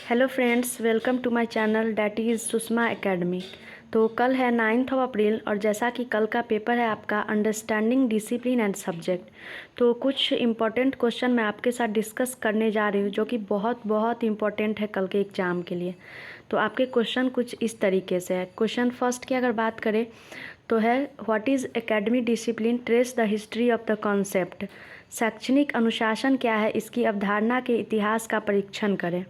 Hello friends, welcome to my channel that is Sushma academy. तो कल है 9 अप्रैल और जैसा कि कल का पेपर है आपका अंडरस्टैंडिंग डिसिप्लिन एंड सब्जेक्ट, तो कुछ इम्पॉर्टेंट क्वेश्चन मैं आपके साथ डिस्कस करने जा रही हूँ जो कि बहुत बहुत इम्पॉर्टेंट है कल के एग्ज़ाम के लिए। तो आपके क्वेश्चन कुछ इस तरीके से है। क्वेश्चन फर्स्ट की अगर बात करें तो है what is academic discipline, trace the history of the concept. शैक्षणिक अनुशासन क्या है, इसकी अवधारणा के इतिहास का परीक्षण करें।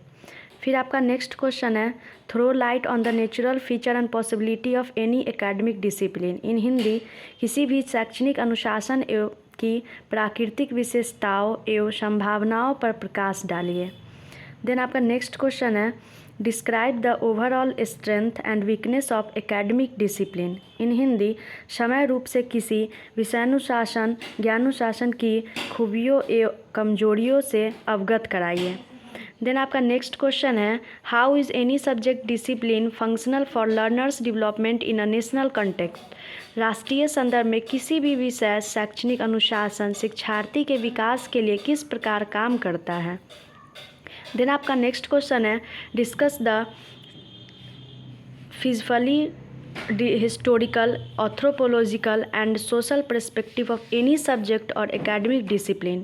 फिर आपका नेक्स्ट क्वेश्चन है throw light on the natural feature and possibility of any academic discipline. In Hindi, किसी भी शैक्षणिक अनुशासन एवं की प्राकृतिक विशेषताओं एवं संभावनाओं पर प्रकाश डालिए। देन आपका नेक्स्ट क्वेश्चन है describe the overall strength and weakness of academic discipline. In Hindi, समय रूप से किसी विषयानुशासन ज्ञानुशासन की खूबियों एवं कमजोरियों से अवगत कराइए। देन आपका नेक्स्ट क्वेश्चन है how is any subject discipline functional for learners development in a national context. राष्ट्रीय संदर्भ में किसी भी विषय शैक्षणिक अनुशासन शिक्षार्थी के विकास के लिए किस प्रकार काम करता है। देन आपका नेक्स्ट क्वेश्चन है discuss the physically historical, anthropological and social perspective of any subject और academic discipline।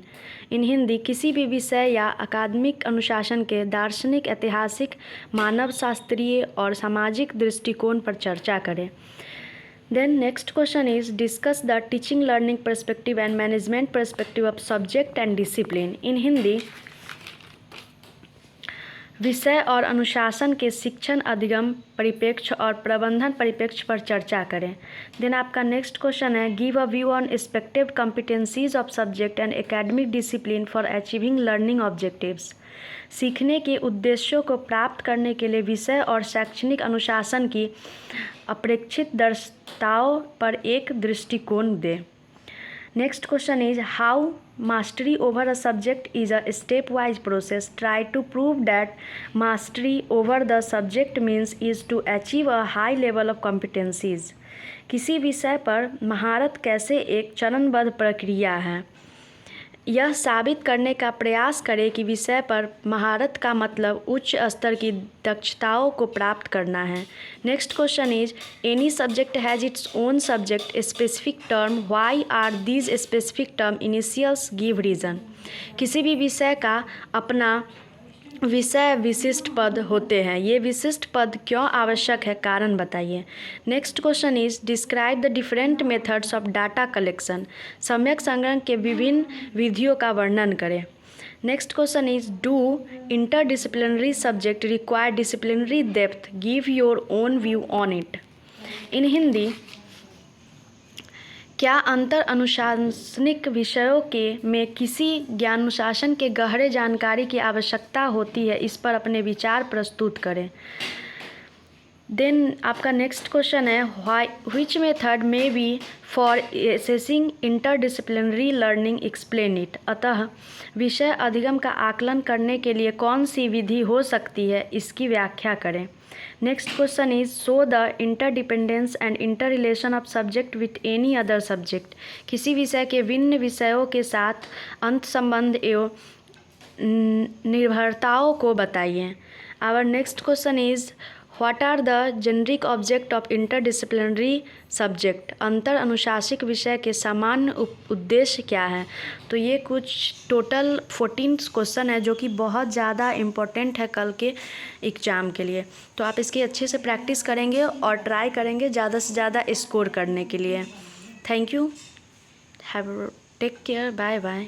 इन हिंदी, किसी भी विषय या अकादमिक अनुशासन के दार्शनिक, ऐतिहासिक, मानव शास्त्रीय और सामाजिक दृष्टिकोण पर चर्चा करें। Then next question is discuss the teaching learning perspective and management perspective of subject and discipline. In Hindi, विषय और अनुशासन के शिक्षण अधिगम परिप्रेक्ष्य और प्रबंधन परिप्रेक्ष्य पर चर्चा करें। देन आपका नेक्स्ट क्वेश्चन है give a view on expected competencies of subject and academic discipline for achieving learning objectives. सीखने के उद्देश्यों को प्राप्त करने के लिए विषय और शैक्षणिक अनुशासन की अपेक्षित दक्षताओं पर एक दृष्टिकोण दें। Next question is how mastery over a subject is a stepwise process. Try to prove that mastery over the subject means is to achieve a high level of competencies. किसी विषय पर महारत कैसे एक चरणबद्ध प्रक्रिया है, यह साबित करने का प्रयास करें कि विषय पर महारत का मतलब उच्च स्तर की दक्षताओं को प्राप्त करना है। Next question is any subject has its own subject specific term, why are these specific term, initials give reason. किसी भी विषय का अपना विषय विशिष्ट पद होते हैं, ये विशिष्ट पद क्यों आवश्यक है, कारण बताइए। Next question is describe the different methods of data collection. सम्यक संग्रह के विभिन्न विधियों का वर्णन करें। Next question is do interdisciplinary subject require disciplinary depth, give your own view on it. In Hindi, क्या अंतर अनुशासनिक विषयों के में किसी ज्ञानानुशासन के गहरे जानकारी की आवश्यकता होती है, इस पर अपने विचार प्रस्तुत करें। देन आपका नेक्स्ट क्वेश्चन है which method may be for assessing interdisciplinary learning, explain it. अतः विषय अधिगम का आकलन करने के लिए कौन सी विधि हो सकती है, इसकी व्याख्या करें। Next question is show the interdependence and inter relation of subject with any other subject. किसी विषय के भिन्न विषयों के साथ अंत संबंध एवं निर्भरताओं को बताइए। Our next question is what are the generic object of interdisciplinary subject. अंतर अनुशासिक विषय के सामान्य उद्देश्य क्या है। तो ये कुछ टोटल 14 क्वेश्चन है जो कि बहुत ज़्यादा इम्पोर्टेंट है कल के एग्ज़ाम के लिए। तो आप इसकी अच्छे से प्रैक्टिस करेंगे और ट्राई करेंगे ज़्यादा से ज़्यादा स्कोर करने के लिए। Thank you, have take care, bye bye.